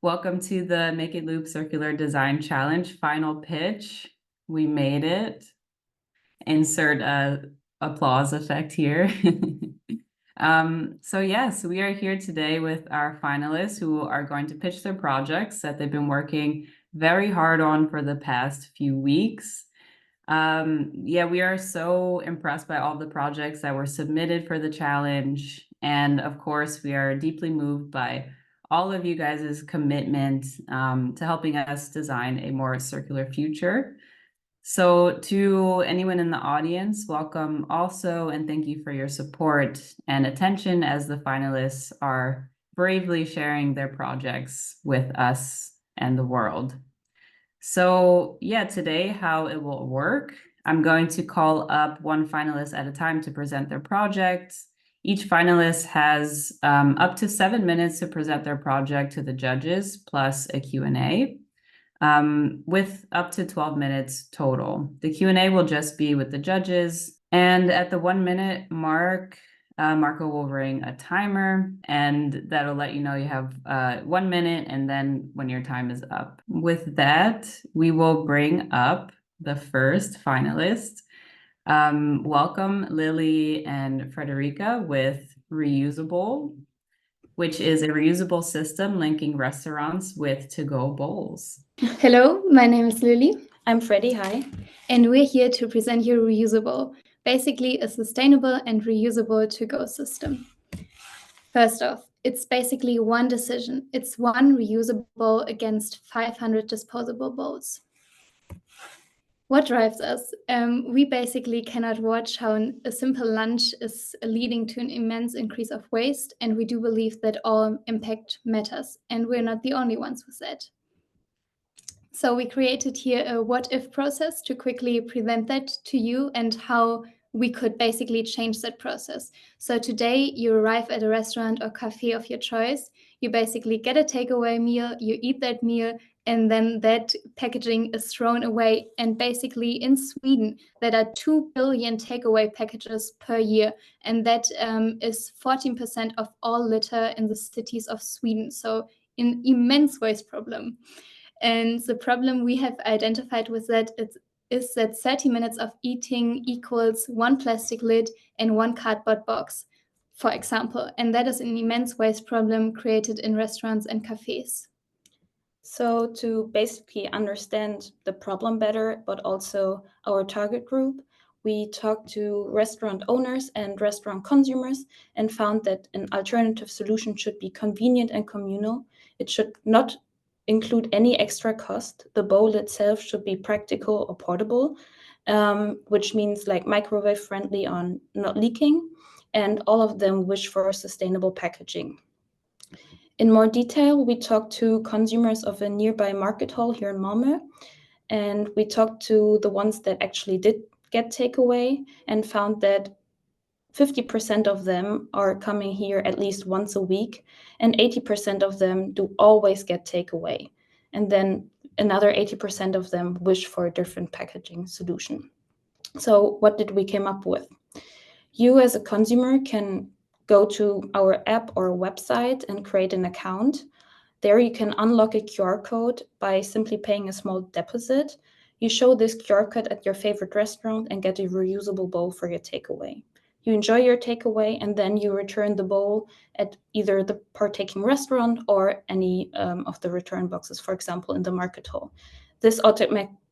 Welcome to the Make It Loop Circular Design Challenge final pitch. We made it. Insert a applause effect here. So yes, we are here today with our finalists who are going to pitch their projects that they've been working very hard on for the past few weeks. Yeah, we are so impressed by all the projects that were submitted for the challenge. And of course, we are deeply moved by all of you guys' commitment to helping us design a more circular future. So to anyone in the audience, welcome also, and thank you for your support and attention as the finalists are bravely sharing their projects with us and the world. So yeah, today how it will work, I'm going to call up one finalist at a time to present their project. Each finalist has up to 7 minutes to present their project to the judges, plus a Q&A, with up to 12 minutes total. The Q&A will just be with the judges, and at the 1 minute mark, Marco will ring a timer, and that'll let you know you have 1 minute, and then when your time is up. With that, we will bring up the first finalist. Welcome Lilly and Frederike with Reusable, which is a reusable system linking restaurants with to-go bowls. Hello, my name is Lilly. I'm Freddie, hi. And we're here to present you Reusable, basically a sustainable and reusable to-go system. First off, it's basically one decision. It's one reusable against 500 disposable bowls. What drives us? We basically cannot watch how a simple lunch is leading to an immense increase of waste, and we do believe that all impact matters, and we're not the only ones with that. So we created here a what-if process to quickly present that to you and how we could basically change that process. So today you arrive at a restaurant or cafe of your choice, you basically get a takeaway meal, you eat that meal, and then that packaging is thrown away. And basically in Sweden, there are 2 billion takeaway packages per year, and that is 14% of all litter in the cities of Sweden. So an immense waste problem. And the problem we have identified with that is that 30 minutes of eating equals 1 plastic lid and 1 cardboard box, for example. And that is an immense waste problem created in restaurants and cafes. So to basically understand the problem better, but also our target group, we talked to restaurant owners and restaurant consumers and found that an alternative solution should be convenient and communal. It should not include any extra cost. The bowl itself should be practical or portable, which means like microwave friendly on not leaking, and all of them wish for sustainable packaging. In more detail, we talked to consumers of a nearby market hall here in Malmö, and we talked to the ones that actually did get takeaway and found that 50% of them are coming here at least once a week, and 80% of them do always get takeaway. And then another 80% of them wish for a different packaging solution. So what did we come up with? You as a consumer can go to our app or website and create an account. There you can unlock a QR code by simply paying a small deposit. You show this QR code at your favorite restaurant and get a reusable bowl for your takeaway. You enjoy your takeaway and then you return the bowl at either the partaking restaurant or any of the return boxes, for example, in the market hall. This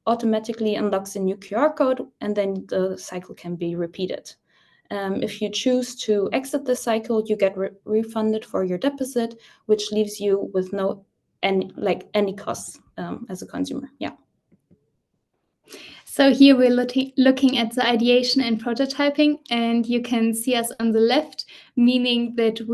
automatically unlocks a new QR code and then the cycle can be repeated. If you choose to exit the cycle, you get refunded for your deposit, which leaves you with any costs as a consumer. Yeah. So here we're looking at the ideation and prototyping, and you can see us on the left, meaning that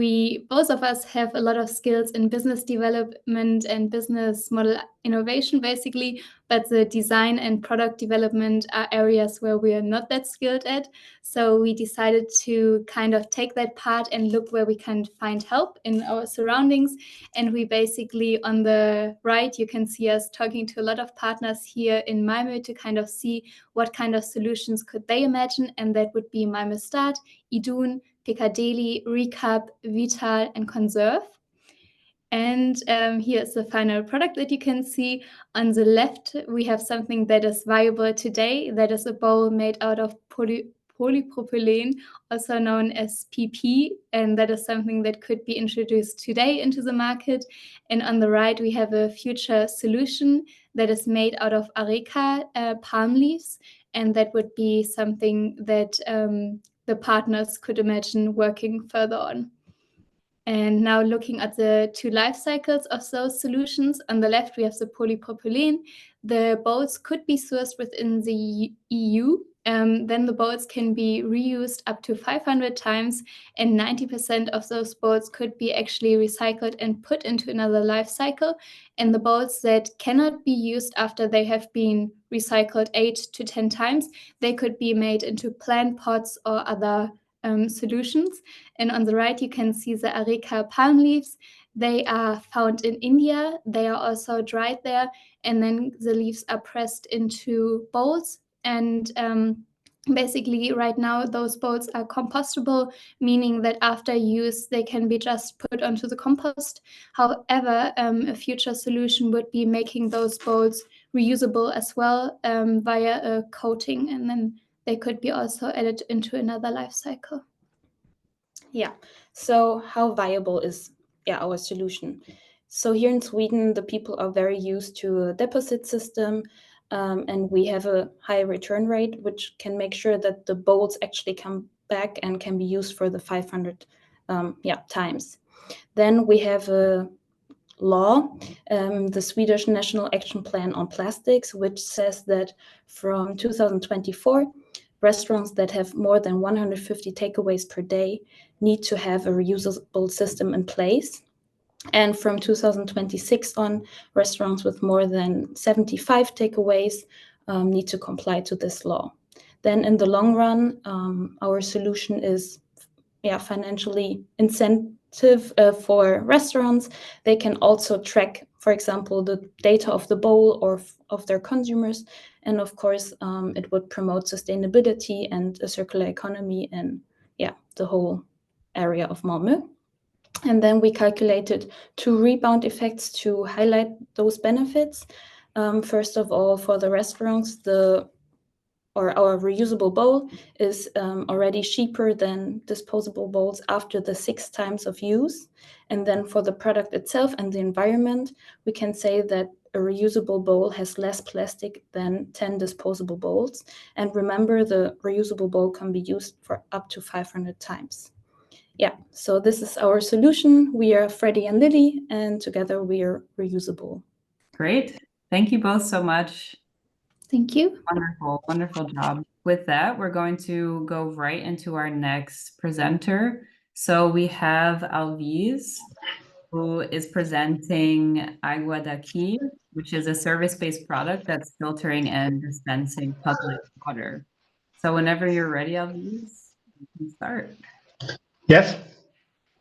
both of us have a lot of skills in business development and business model innovation, basically, but the design and product development are areas where we are not that skilled at. So we decided to kind of take that part and look where we can find help in our surroundings. And we basically, on the right, you can see us talking to a lot of partners here in Malmö to kind of see what kind of solutions could they imagine. And that would be Malmö Start, Idun, Piccadilly, Recap, Vital, and Conserve. And here's the final product that you can see. On the left, we have something that is viable today. That is a bowl made out of polypropylene, also known as PP, and that is something that could be introduced today into the market. And on the right, we have a future solution that is made out of areca palm leaves, and that would be something that the partners could imagine working further on. And now looking at the two life cycles of those solutions, on the left we have the polypropylene. The bowls could be sourced within the EU. Then the bowls can be reused up to 500 times, and 90% of those bowls could be actually recycled and put into another life cycle. And the bowls that cannot be used after they have been recycled 8 to 10 times, they could be made into plant pots or other solutions. And on the right, you can see the areca palm leaves. They are found in India. They are also dried there. And then the leaves are pressed into bowls. And basically, right now, those bowls are compostable, meaning that after use, they can be just put onto the compost. However, a future solution would be making those bowls reusable as well via a coating, and then they could be also added into another life cycle. Yeah, so how viable is our solution? So here in Sweden, the people are very used to a deposit system, and we have a high return rate, which can make sure that the bowls actually come back and can be used for the 500 times. Then we have a law, the Swedish National Action Plan on Plastics, which says that from 2024, restaurants that have more than 150 takeaways per day need to have a reusable system in place. And from 2026 on, restaurants with more than 75 takeaways need to comply to this law. Then in the long run, our solution is financially incentive for restaurants. They can also track, for example, the data of the bowl or of their consumers. And of course, it would promote sustainability and a circular economy in the whole area of Malmö. And then we calculated 2 rebound effects to highlight those benefits. First of all, for the restaurants, our reusable bowl is already cheaper than disposable bowls after the 6 times of use. And then for the product itself and the environment, we can say that a reusable bowl has less plastic than 10 disposable bowls. And remember, the reusable bowl can be used for up to 500 times. Yeah, so this is our solution. We are Freddie and Lilly, and together we are reusable. Great. Thank you both so much. Thank you. Wonderful, wonderful job. With that, we're going to go right into our next presenter. So we have Alvise, who is presenting AIGUA daqui, which is a service-based product that's filtering and dispensing public water. So whenever you're ready, Alvise, you can start. Yes,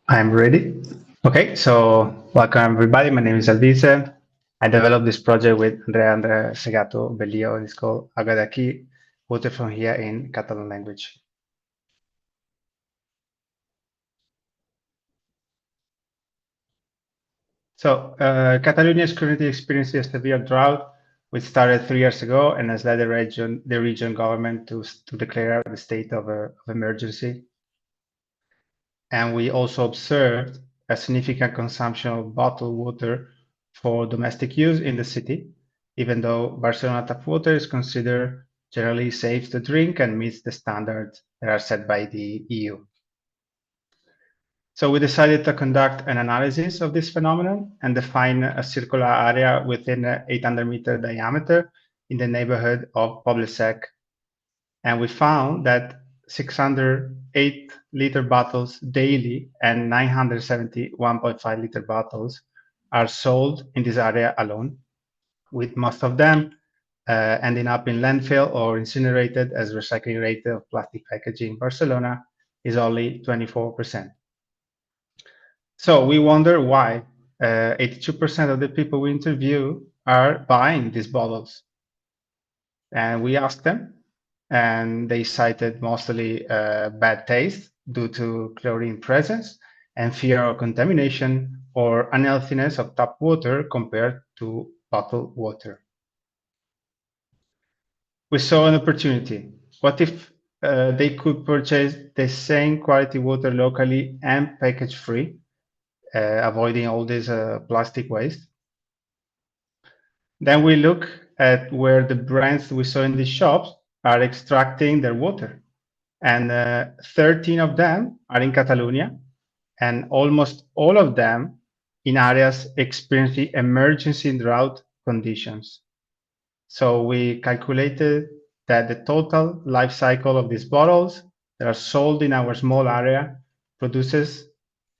I'm ready. Okay, so welcome everybody. My name is Alvise. I developed this project with Andrea, Segato, Bellio, and it's called AIGUA daqui, water from here in Catalan language. So Catalonia is currently experiencing a severe drought, which started 3 years ago and has led the region government to declare the state of emergency. And we also observed a significant consumption of bottled water for domestic use in the city, even though Barcelona tap water is considered generally safe to drink and meets the standards that are set by the EU. So we decided to conduct an analysis of this phenomenon and define a circular area within an 800-meter diameter in the neighborhood of Poblesec. And we found that 608-liter bottles daily and 970 1.5-liter bottles are sold in this area alone, with most of them ending up in landfill or incinerated, as recycling rate of plastic packaging in Barcelona is only 24%. So we wonder why 82% of the people we interview are buying these bottles. And we asked them, and they cited mostly bad taste due to chlorine presence and fear of contamination or unhealthiness of tap water compared to bottled water. We saw an opportunity. What if they could purchase the same quality water locally and package free, avoiding all this plastic waste? Then we look at where the brands we saw in the shops are extracting their water. And 13 of them are in Catalonia, and almost all of them in areas experiencing emergency drought conditions. So we calculated that the total life cycle of these bottles that are sold in our small area produces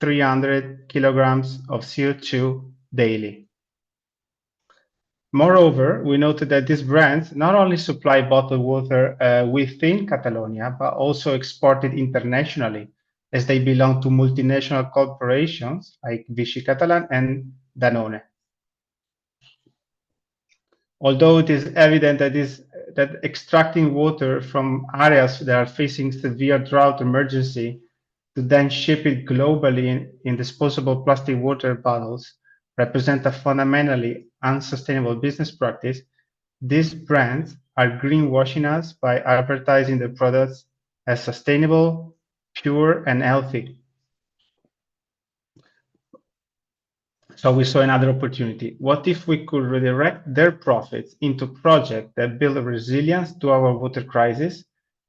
300 kilograms of CO2 daily. Moreover, we noted that these brands not only supply bottled water within Catalonia, but also export it internationally, as they belong to multinational corporations like Vichy Catalan and Danone. Although it is evident that extracting water from areas that are facing severe drought emergency to then ship it globally in disposable plastic water bottles represent a fundamentally unsustainable business practice, these brands are greenwashing us by advertising their products as sustainable, pure, and healthy. So we saw another opportunity. What if we could redirect their profits into projects that build resilience to our water crisis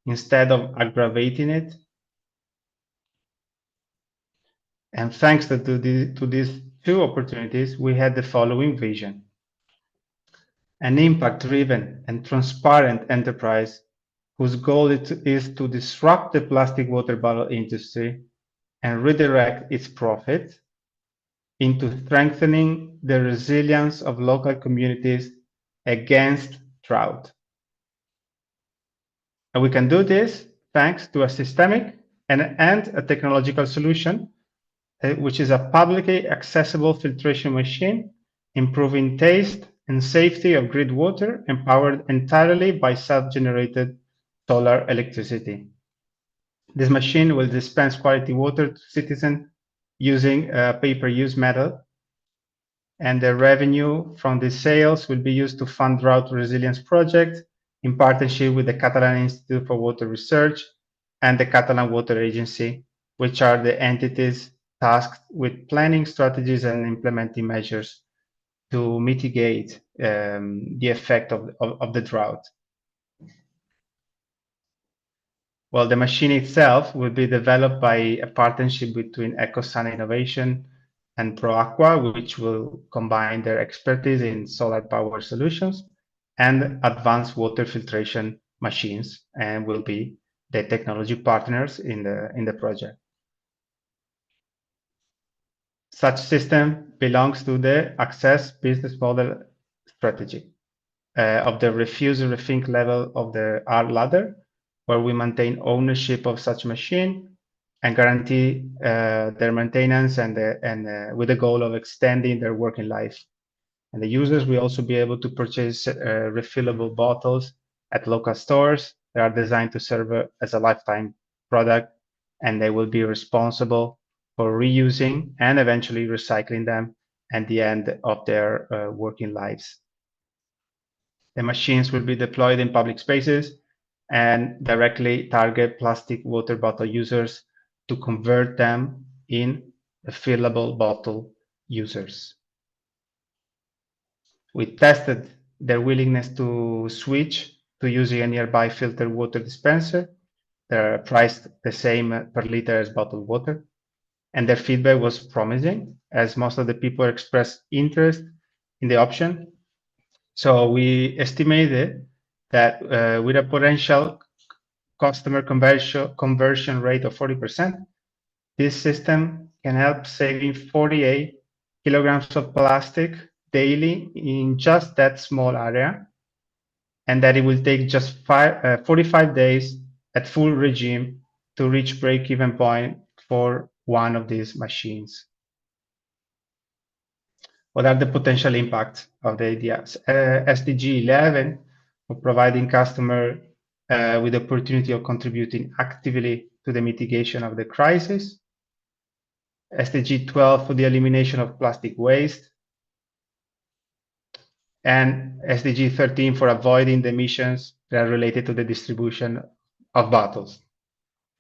instead of aggravating it? And thanks to these two opportunities, we had the following vision. An impact-driven and transparent enterprise whose goal is to disrupt the plastic water bottle industry and redirect its profits into strengthening the resilience of local communities against drought. And we can do this thanks to a systemic and a technological solution, which is a publicly accessible filtration machine, improving taste and safety of grid water and powered entirely by self-generated solar electricity. This machine will dispense quality water to citizens using a pay-per-use method, and the revenue from the sales will be used to fund drought resilience projects in partnership with the Catalan Institute for Water Research and the Catalan Water Agency, which are the entities tasked with planning strategies and implementing measures to mitigate the effect of the drought. Well, the machine itself will be developed by a partnership between EcoSun Innovation and ProAqua, which will combine their expertise in solar power solutions and advanced water filtration machines, and will be the technology partners in the project. Such system belongs to the access business model strategy of the refuse and rethink level of the R ladder, where we maintain ownership of such machine and guarantee their maintenance and with the goal of extending their working life. And the users will also be able to purchase refillable bottles at local stores that are designed to serve as a lifetime product, and they will be responsible for reusing and eventually recycling them at the end of their working lives. The machines will be deployed in public spaces and directly target plastic water bottle users to convert them in refillable bottle users. We tested their willingness to switch to using a nearby filtered water dispenser. They're priced the same per liter as bottled water. And their feedback was promising, as most of the people expressed interest in the option. So we estimated that with a potential customer conversion rate of 40%, this system can help saving 48 kilograms of plastic daily in just that small area, and that it will take just 45 days at full regime to reach break-even point for one of these machines. What are the potential impacts of the ideas? SDG 11, for providing customer with the opportunity of contributing actively to the mitigation of the crisis. SDG 12 for the elimination of plastic waste, and SDG 13 for avoiding the emissions that are related to the distribution of bottles.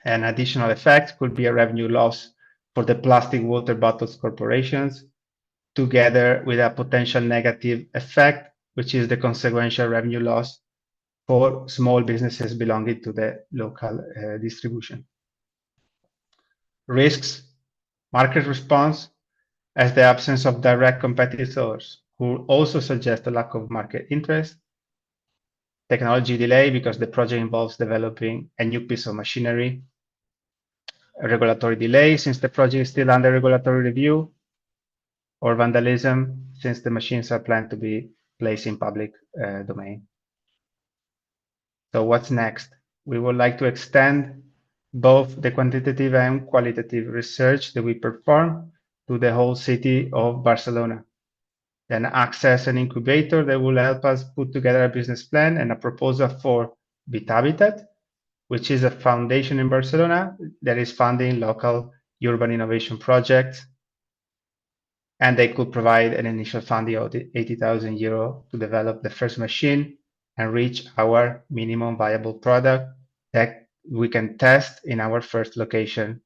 An additional effect could be a revenue loss for the plastic water bottles corporations, together with a potential negative effect, which is the consequential revenue loss for small businesses belonging to the local distribution. Risks, market response, as the absence of direct competitors who also suggest a lack of market interest. Technology delay because the project involves developing a new piece of machinery. A regulatory delay since the project is still under regulatory review. Or vandalism since the machines are planned to be placed in public domain. So what's next? We would like to extend both the quantitative and qualitative research that we perform to the whole city of Barcelona. Then access an incubator that will help us put together a business plan and a proposal for BitHabitat, which is a foundation in Barcelona that is funding local urban innovation projects. And they could provide an initial funding of 80,000 euro to develop the first machine and reach our minimum viable product that we can test in our first location.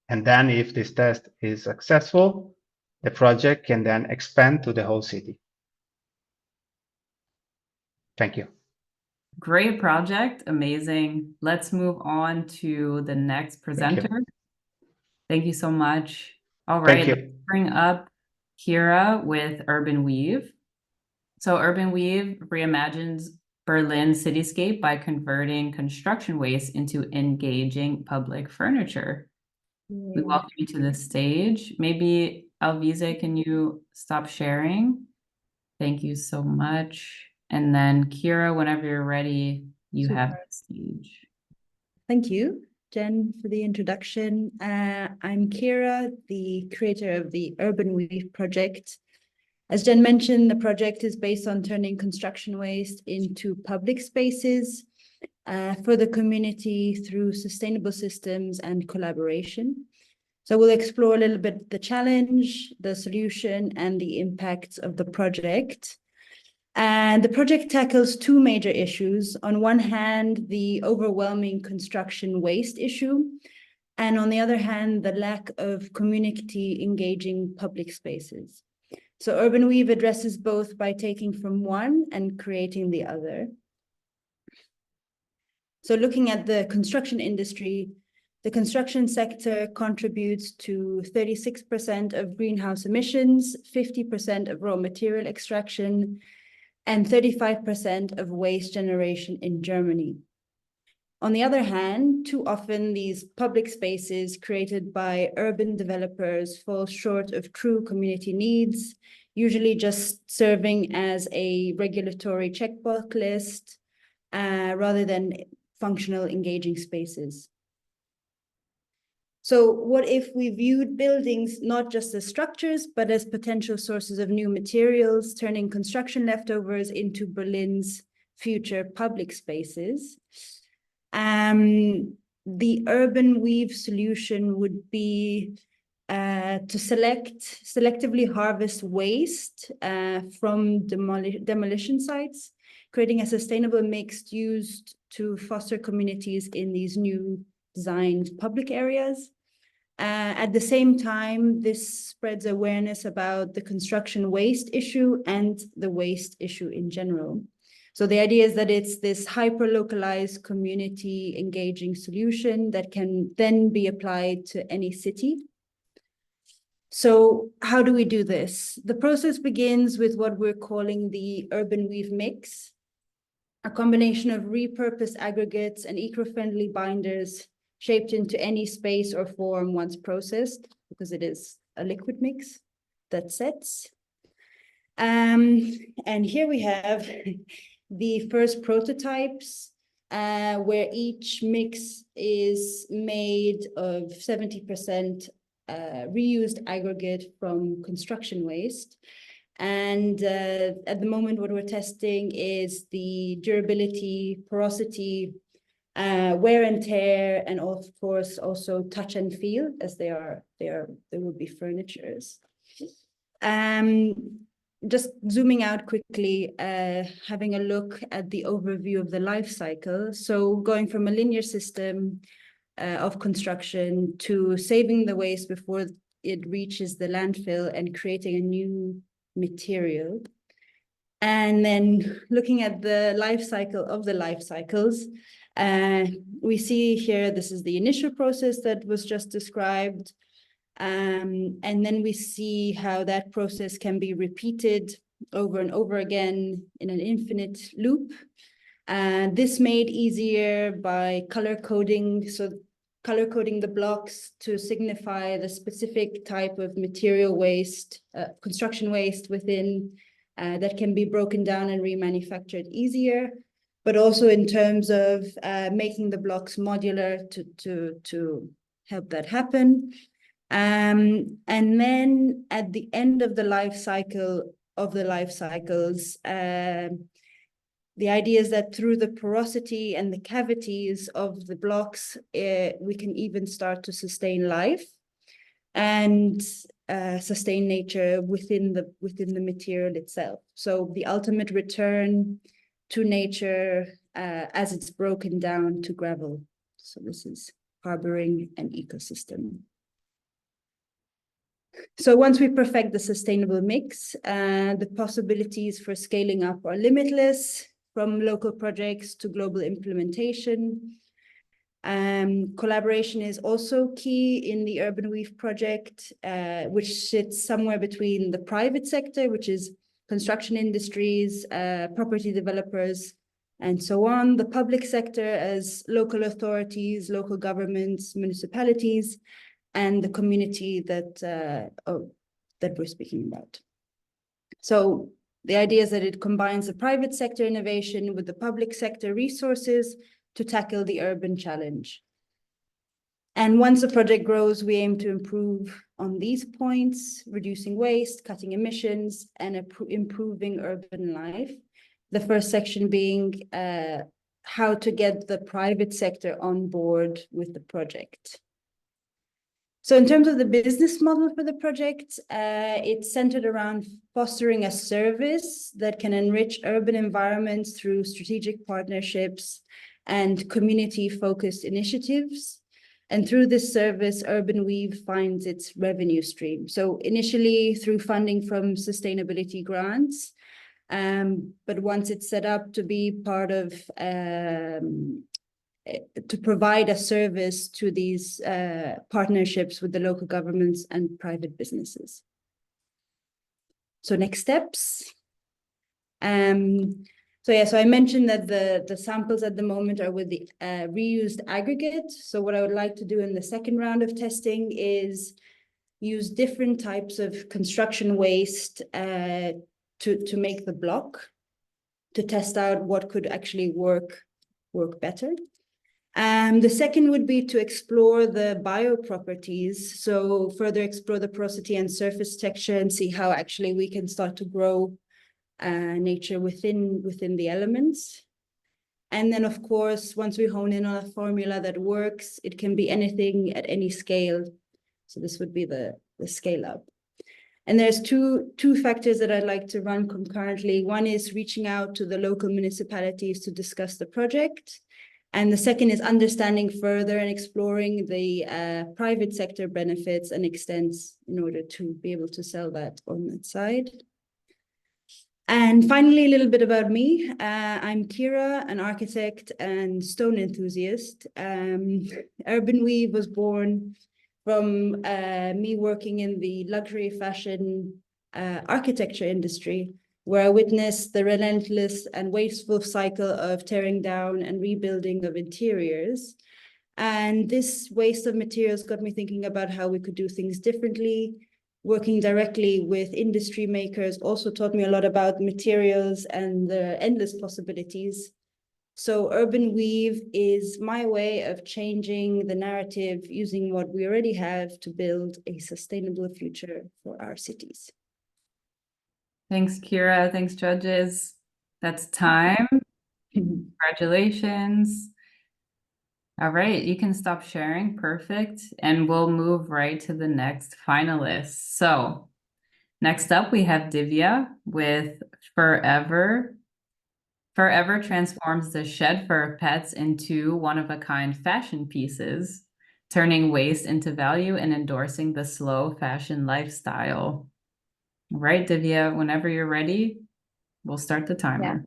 And then if this test is successful, the project can then expand to the whole city. Thank you. Great project, amazing. Let's move on to the next presenter. Thank you so much. All right, let's bring up Kira with URBANWEAVE. So URBANWEAVE reimagines Berlin cityscape by converting construction waste into engaging public furniture. We welcome you to the stage. Maybe Alvise, can you stop sharing? Thank you so much. And then Kira, whenever you're ready, you have the stage. Thank you, Jen, for the introduction. I'm Kira, the creator of the URBANWEAVE project. As Jen mentioned, the project is based on turning construction waste into public spaces for the community through sustainable systems and collaboration. So we'll explore a little bit the challenge, the solution, and the impacts of the project. And the project tackles two major issues. On one hand, the overwhelming construction waste issue, and on the other hand, the lack of community engaging public spaces. So URBANWEAVE addresses both by taking from one and creating the other. So looking at the construction industry, the construction sector contributes to 36% of greenhouse emissions, 50% of raw material extraction, and 35% of waste generation in Germany. On the other hand, too often these public spaces created by urban developers fall short of true community needs, usually just serving as a regulatory checkbox list rather than functional, engaging spaces. So what if we viewed buildings not just as structures, but as potential sources of new materials, turning construction leftovers into Berlin's future public spaces? The URBANWEAVE solution would be to selectively harvest waste from demolition sites, creating a sustainable mix used to foster communities in these new designed public areas. At the same time, this spreads awareness about the construction waste issue and the waste issue in general. So the idea is that it's this hyper-localized community engaging solution that can then be applied to any city. So how do we do this? The process begins with what we're calling the URBANWEAVE mix, a combination of repurposed aggregates and eco-friendly binders shaped into any space or form once processed, because it is a liquid mix that sets. And here we have the first prototypes where each mix is made of 70% reused aggregate from construction waste. And at the moment, what we're testing is the durability, porosity, wear and tear, and of course also touch and feel, as they will be furnitures. Just zooming out quickly, having a look at the overview of the life cycle. So going from a linear system of construction to saving the waste before it reaches the landfill and creating a new material. And then looking at the life cycle of the life cycles, we see here, this is the initial process that was just described. And then we see how that process can be repeated over and over again in an infinite loop. This made easier by color coding. So color coding the blocks to signify the specific type of material waste, construction waste within that can be broken down and remanufactured easier, but also in terms of making the blocks modular to help that happen. And then at the end of the life cycle of the life cycles, the idea is that through the porosity and the cavities of the blocks, we can even start to sustain life and sustain nature within the material itself. So the ultimate return to nature as it's broken down to gravel. So this is harboring an ecosystem. So once we perfect the sustainable mix, the possibilities for scaling up are limitless, from local projects to global implementation. Collaboration is also key in the URBANWEAVE project, which sits somewhere between the private sector, which is construction industries, property developers, and so on, the public sector as local authorities, local governments, municipalities, and the community that we're speaking about. So the idea is that it combines the private sector innovation with the public sector resources to tackle the urban challenge. And once the project grows, we aim to improve on these points, reducing waste, cutting emissions, and improving urban life. The first section being how to get the private sector on board with the project. So in terms of the business model for the project, it's centered around fostering a service that can enrich urban environments through strategic partnerships and community-focused initiatives. And through this service, URBANWEAVE finds its revenue stream. So initially through funding from sustainability grants, but once it's set up to be part of to provide a service to these partnerships with the local governments and private businesses. So next steps. So I mentioned that the samples at the moment are with the reused aggregate. So what I would like to do in the second round of testing is use different types of construction waste to make the block, to test out what could actually work better. The second would be to explore the bioproperties, so further explore the porosity and surface texture and see how actually we can start to grow nature within the elements. And then, of course, once we hone in on a formula that works, it can be anything at any scale. So this would be the scale up. And there's two factors that I'd like to run concurrently. One is reaching out to the local municipalities to discuss the project. And the second is understanding further and exploring the private sector benefits and extents in order to be able to sell that on that side. And finally, a little bit about me. I'm Kira, an architect and stone enthusiast. URBANWEAVE was born from me working in the luxury fashion architecture industry, where I witnessed the relentless and wasteful cycle of tearing down and rebuilding of interiors. And this waste of materials got me thinking about how we could do things differently. Working directly with industry makers also taught me a lot about materials and the endless possibilities. So URBANWEAVE is my way of changing the narrative using what we already have to build a sustainable future for our cities. Thanks, Kira. Thanks, judges. That's time. Congratulations. All right, you can stop sharing. Perfect. And we'll move right to the next finalist. So next up, we have Divya with FurEver. FurEver transforms the shed fur of pets into one-of-a-kind fashion pieces, turning waste into value and endorsing the slow fashion lifestyle. All right, Divya, whenever you're ready, we'll start the timer.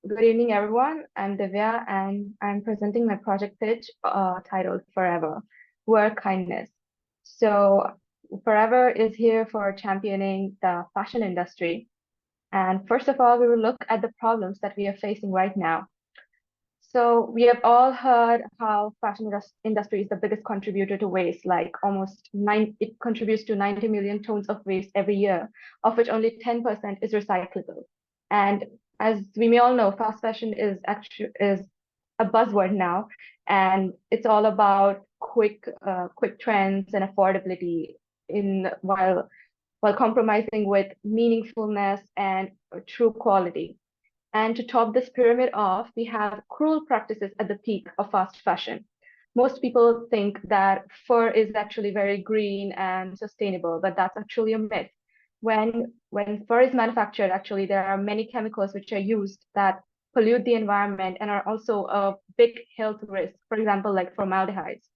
Good evening, everyone. I'm Divya, and I'm presenting my project pitch titled FurEver, Wear Kindness. So FurEver is here for championing the fashion industry. And first of all, we will look at the problems that we are facing right now. So we have all heard how fashion industry is the biggest contributor to waste, like it contributes to 90 million tons of waste every year, of which only 10% is recyclable. And as we may all know, fast fashion is a buzzword now, and it's all about quick trends and affordability while compromising with meaningfulness and true quality. And to top this pyramid off, we have cruel practices at the peak of fast fashion. Most people think that fur is actually very green and sustainable, but that's actually a myth. When fur is manufactured, actually, there are many chemicals which are used that pollute the environment and are also a big health risk, for example, like formaldehydes.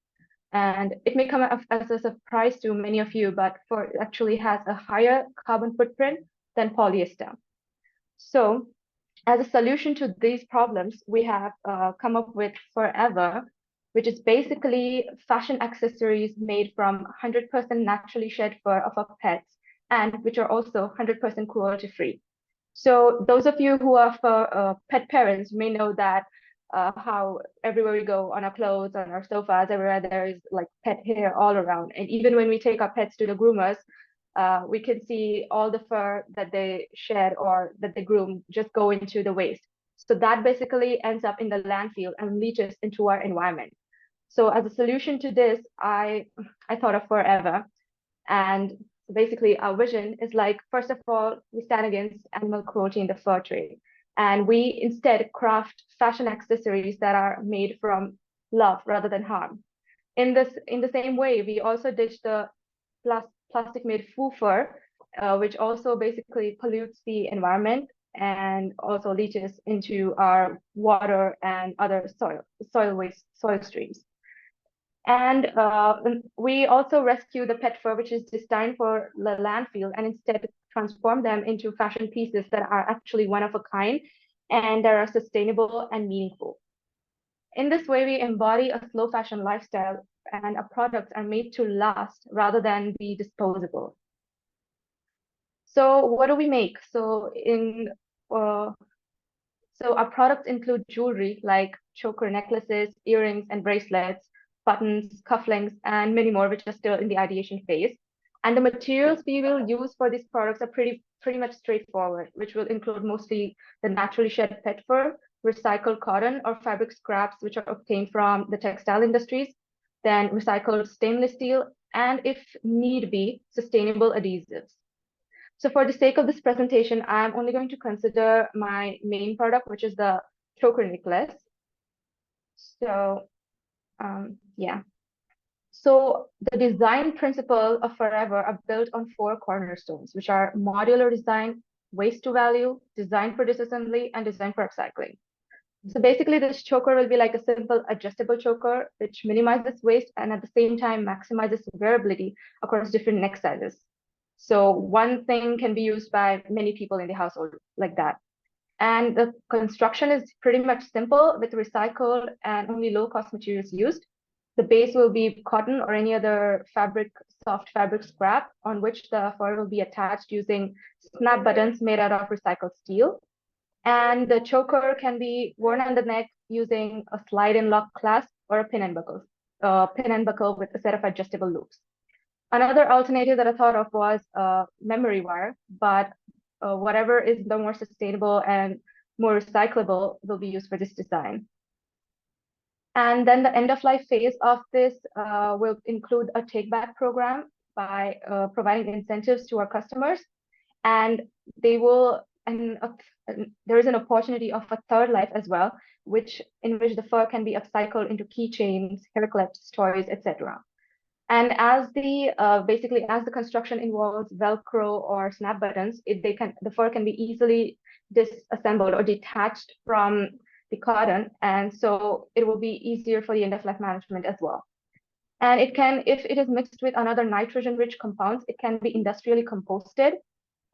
And it may come as a surprise to many of you, but fur actually has a higher carbon footprint than polyester. So as a solution to these problems, we have come up with FurEver, which is basically fashion accessories made from 100% naturally shed fur of our pets, and which are also 100% cruelty-free. So those of you who are pet parents may know that how everywhere we go, on our clothes, on our sofas, everywhere there is like pet hair all around. And even when we take our pets to the groomers, we can see all the fur that they shed or that they groom just go into the waste. So that basically ends up in the landfill and leaches into our environment. So as a solution to this, I thought of FurEver. And basically our vision is like, first of all, we stand against animal cruelty in the fur trade. And we instead craft fashion accessories that are made from love rather than harm. In the same way, we also ditch the plastic-made fur, which also basically pollutes the environment and also leaches into our water and other soil waste, soil streams. And we also rescue the pet fur, which is destined for the landfill, and instead transform them into fashion pieces that are actually one of a kind and that are sustainable and meaningful. In this way, we embody a slow fashion lifestyle, and our products are made to last rather than be disposable. So what do we make? So our products include jewelry like choker necklaces, earrings, and bracelets, buttons, cufflinks, and many more, which are still in the ideation phase. And the materials we will use for these products are pretty much straightforward, which will include mostly the naturally shed pet fur, recycled cotton or fabric scraps, which are obtained from the textile industries, then recycled stainless steel, and if need be, sustainable adhesives. So for the sake of this presentation, I'm only going to consider my main product, which is the choker necklace. So yeah. So the design principles of FurEver are built on 4 cornerstones, which are modular design, waste to value, design for disassembly, and design for upcycling. So basically, this choker will be like a simple adjustable choker, which minimizes waste and at the same time maximizes wearability across different neck sizes. So one thing can be used by many people in the household like that. And the construction is pretty much simple with recycled and only low-cost materials used. The base will be cotton or any other soft fabric scrap on which the fur will be attached using snap buttons made out of recycled steel. And the choker can be worn on the neck using a slide and lock clasp or a pin and buckle with a set of adjustable loops. Another alternative that I thought of was memory wire, but whatever is the more sustainable and more recyclable will be used for this design. And then the end of life phase of this will include a take back program by providing incentives to our customers, and they will there is an opportunity of a third life as well, in which the fur can be upcycled into keychains, hair clips, toys, etc. And as basically as the construction involves Velcro or snap buttons, the fur can be easily disassembled or detached from the cotton, and so it will be easier for the end of life management as well. And if it is mixed with another nitrogen-rich compounds, it can be industrially composted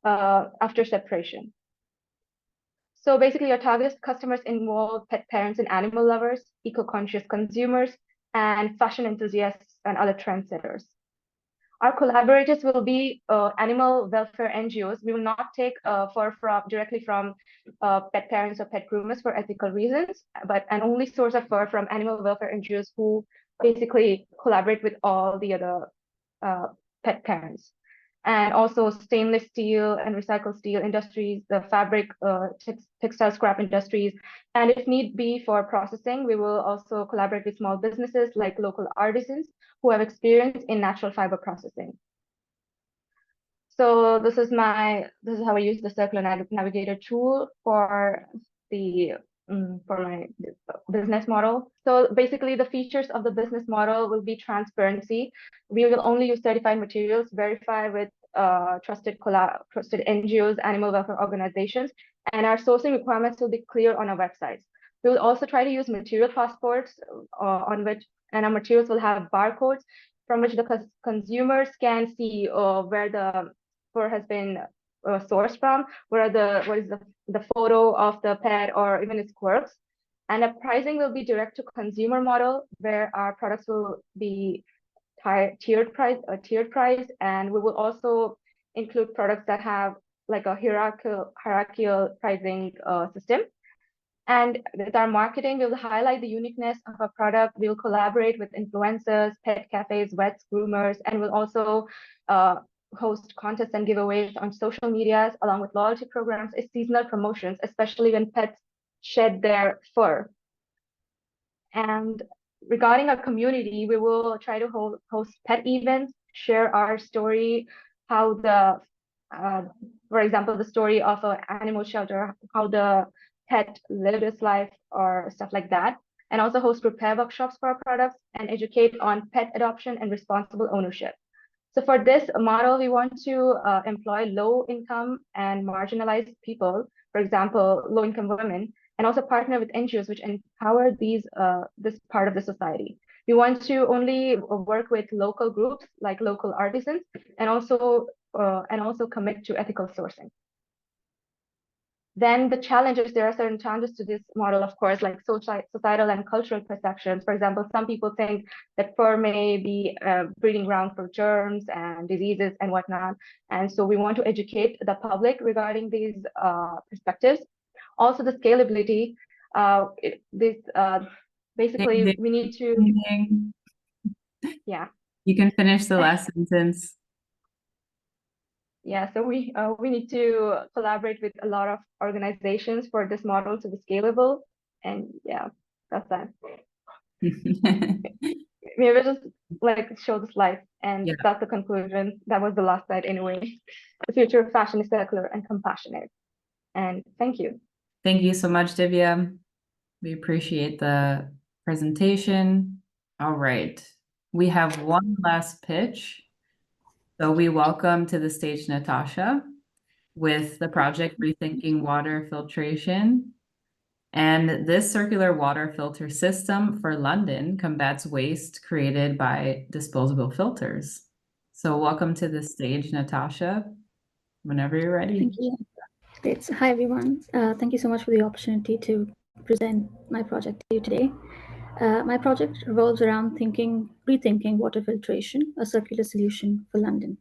after separation. So basically, your target customers involve pet parents and animal lovers, eco-conscious consumers, and fashion enthusiasts and other trendsetters. Our collaborators will be animal welfare NGOs. We will not take fur directly from pet parents or pet groomers for ethical reasons, and only source of fur from animal welfare NGOs who basically collaborate with all the other pet parents. And also stainless steel and recycled steel industries, the fabric, textile scrap industries. And if need be for processing, we will also collaborate with small businesses like local artisans who have experience in natural fiber processing. So this is how I use the Circular Navigator tool for my business model. So basically the features of the business model will be transparency. We will only use certified materials, verify with trusted NGOs, animal welfare organizations, and our sourcing requirements will be clear on our websites. We will also try to use material passports and our materials will have barcodes from which the consumers can see where the fur has been sourced from, what is the photo of the pet or even its quirks. And the pricing will be direct to consumer model where our products will be tiered price, and we will also include products that have like a hierarchical pricing system. And with our marketing, we'll highlight the uniqueness of our product. We'll collaborate with influencers, pet cafes, vets, groomers, and we'll also host contests and giveaways on social medias, along with loyalty programs and seasonal promotions, especially when pets shed their fur. And regarding our community, we will try to host pet events, share our story, for example, the story of an animal shelter, how the pet lived its life or stuff like that, and also host repair workshops for our products and educate on pet adoption and responsible ownership. So for this model, we want to employ low-income and marginalized people, for example, low-income women, and also partner with NGOs which empower this part of the society. We want to only work with local groups like local artisans, and also commit to ethical sourcing. Then the challenges, there are certain challenges to this model, of course, like societal and cultural perceptions. For example, some people think that fur may be a breeding ground for germs and diseases and whatnot. And so we want to educate the public regarding these perspectives. Also the scalability, basically we need to, yeah. You can finish the last sentence. Yeah, so we need to collaborate with a lot of organizations for this model to be scalable, and yeah, that's that. Maybe just like show the slide, and yeah. That's the conclusion. That was the last slide anyway. The future of fashion is circular and compassionate. And thank you. Thank you so much, Divya. We appreciate the presentation. All right, we have one last pitch. So we welcome to the stage Natasha with the project Rethinking Water Filtration. And this circular water filter system for London combats waste created by disposable filters. So welcome to the stage, Natasha, whenever you're ready. Thank you. Great. So, hi, everyone. Thank you so much for the opportunity to present my project to you today. My project revolves around rethinking water filtration, a circular solution for London.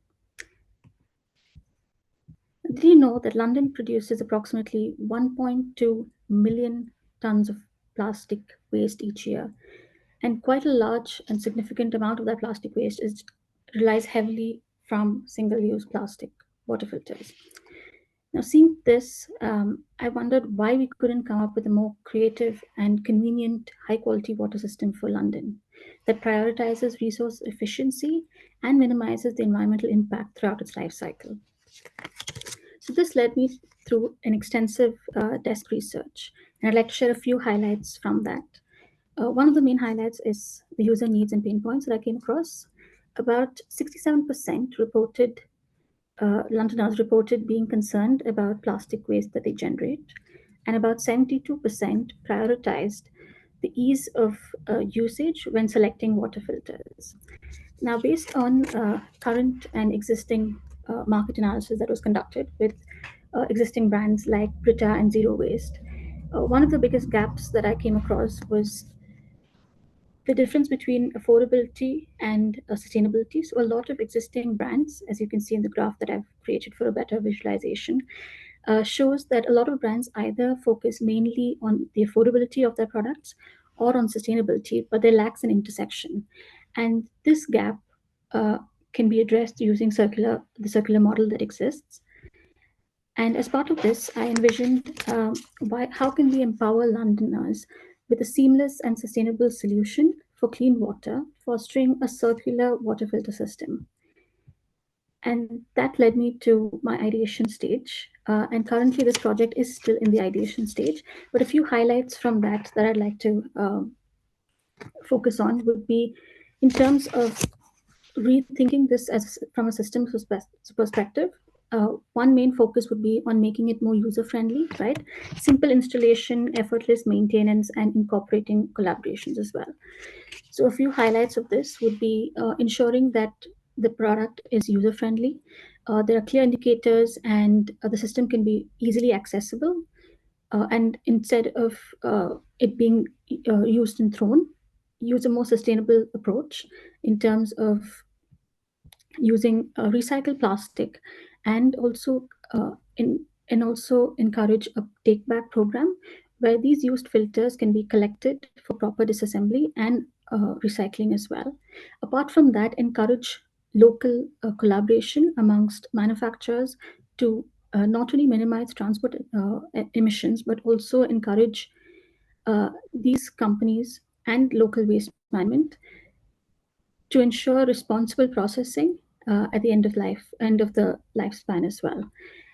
Did you know that London produces approximately 1.2 million tons of plastic waste each year? And quite a large and significant amount of that plastic waste relies heavily from single-use plastic water filters. Now, seeing this, I wondered why we couldn't come up with a more creative and convenient high-quality water system for London that prioritizes resource efficiency and minimizes the environmental impact throughout its life cycle. So this led me through an extensive desk research. And I'd like to share a few highlights from that. One of the main highlights is the user needs and pain points that I came across. About 67% reported, Londoners reported being concerned about plastic waste that they generate, and about 72% prioritized the ease of usage when selecting water filters. Now, based on current and existing market analysis that was conducted with existing brands like Brita and Zero Waste, one of the biggest gaps that I came across was the difference between affordability and sustainability. So a lot of existing brands, as you can see in the graph that I've created for a better visualization, shows that a lot of brands either focus mainly on the affordability of their products or on sustainability, but there lacks an intersection. And this gap can be addressed using the circular model that exists. And as part of this, I envisioned how can we empower Londoners with a seamless and sustainable solution for clean water, fostering a circular water filter system. And that led me to my ideation stage. And currently this project is still in the ideation stage, but a few highlights from that I'd like to focus on would be in terms of rethinking this from a systems perspective. One main focus would be on making it more user-friendly, right? Simple installation, effortless maintenance, and incorporating collaborations as well. So a few highlights of this would be ensuring that the product is user-friendly. There are clear indicators and the system can be easily accessible. And instead of it being used and thrown, use a more sustainable approach in terms of using recycled plastic, and also also encourage a take back program where these used filters can be collected for proper disassembly and recycling as well. Apart from that, encourage local collaboration amongst manufacturers to not only minimize transport emissions, but also encourage these companies and local waste management to ensure responsible processing at the end of the lifespan as well.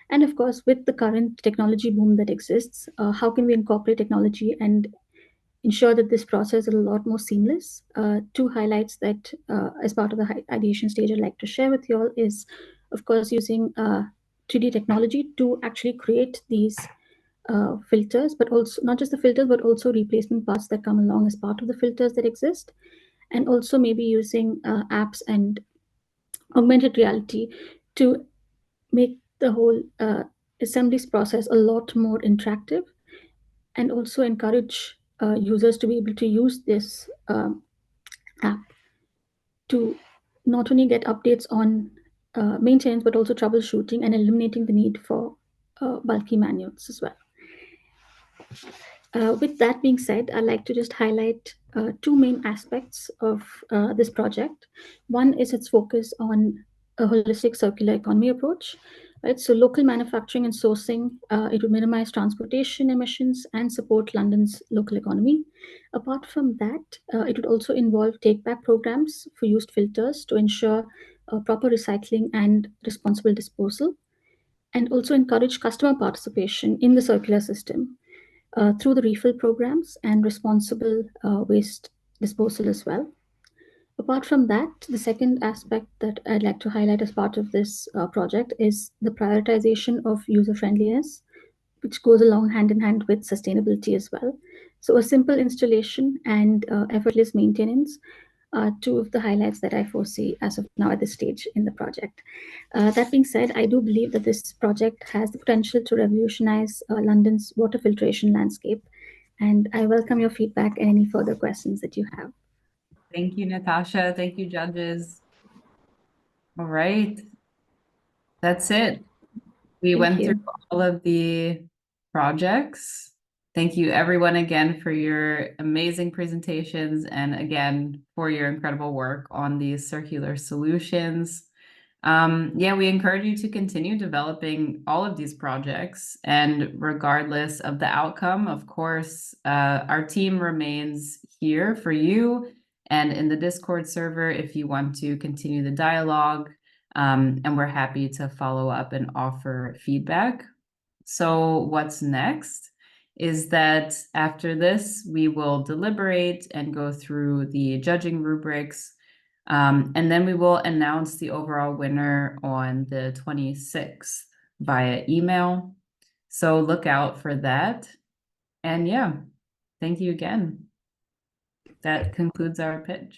And of course, with the current technology boom that exists, how can we incorporate technology and ensure that this process is a lot more seamless? Two highlights that as part of the ideation stage I'd like to share with you all is, of course, using 3D technology to actually create these filters, but also not just the filters, but also replacement parts that come along as part of the filters that exist. And also maybe using apps and augmented reality to make the whole assemblies process a lot more interactive, and also encourage users to be able to use this app to not only get updates on maintenance, but also troubleshooting and eliminating the need for bulky manuals as well. With that being said, I'd like to just highlight two main aspects of this project. One is its focus on a holistic circular economy approach, right? So local manufacturing and sourcing, it would minimize transportation emissions and support London's local economy. Apart from that, it would also involve take-back programs for used filters to ensure proper recycling and responsible disposal, and also encourage customer participation in the circular system through the refill programs and responsible waste disposal as well. Apart from that, the second aspect that I'd like to highlight as part of this project is the prioritization of user-friendliness, which goes along hand in hand with sustainability as well. So a simple installation and effortless maintenance are two of the highlights that I foresee as of now at this stage in the project. That being said, I do believe that this project has the potential to revolutionize London's water filtration landscape, and I welcome your feedback and any further questions that you have. Thank you, Natasha. Thank you, judges. All right. That's it. We went through all of the projects. Thank you, everyone, again, for your amazing presentations and, again, for your incredible work on these circular solutions. Yeah, we encourage you to continue developing all of these projects. And regardless of the outcome, of course, our team remains here for you and in the Discord server if you want to continue the dialogue. And we're happy to follow up and offer feedback. So what's next is that after this, we will deliberate and go through the judging rubrics. And then we will announce the overall winner on the 26th via email. So look out for that. And yeah, thank you again. That concludes our pitch.